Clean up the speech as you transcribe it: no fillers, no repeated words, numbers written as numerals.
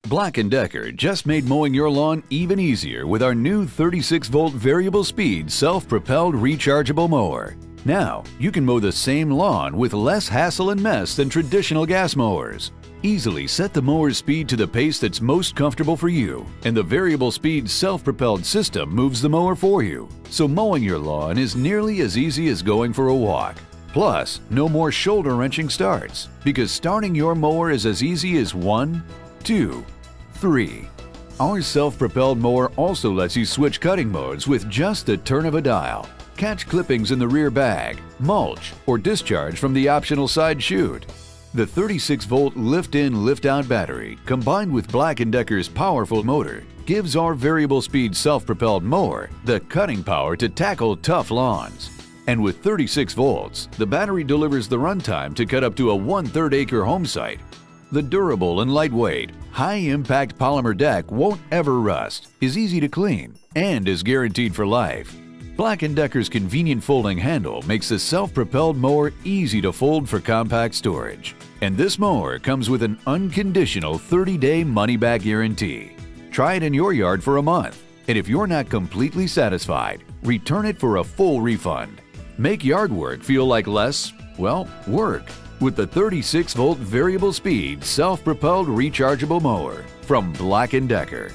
Black & Decker just made mowing your lawn even easier with our new 36-volt variable speed self-propelled rechargeable mower. Now, you can mow the same lawn with less hassle and mess than traditional gas mowers. Easily set the mower's speed to the pace that's most comfortable for you, and the variable speed self-propelled system moves the mower for you. So mowing your lawn is nearly as easy as going for a walk. Plus, no more shoulder-wrenching starts, because starting your mower is as easy as 1, 2, 3. Our self-propelled mower also lets you switch cutting modes with just the turn of a dial. Catch clippings in the rear bag, mulch, or discharge from the optional side chute. The 36-volt lift-in, lift-out battery, combined with Black & Decker's powerful motor, gives our variable speed self-propelled mower the cutting power to tackle tough lawns. And with 36 volts, the battery delivers the runtime to cut up to a 1/3 acre home site. The durable and lightweight, high-impact polymer deck won't ever rust, is easy to clean, and is guaranteed for life. Black & Decker's convenient folding handle makes the self-propelled mower easy to fold for compact storage. And this mower comes with an unconditional 30-day money-back guarantee. Try it in your yard for a month, and if you're not completely satisfied, return it for a full refund. Make yard work feel like less, well, work with the 36-volt variable speed self-propelled rechargeable mower from Black & Decker.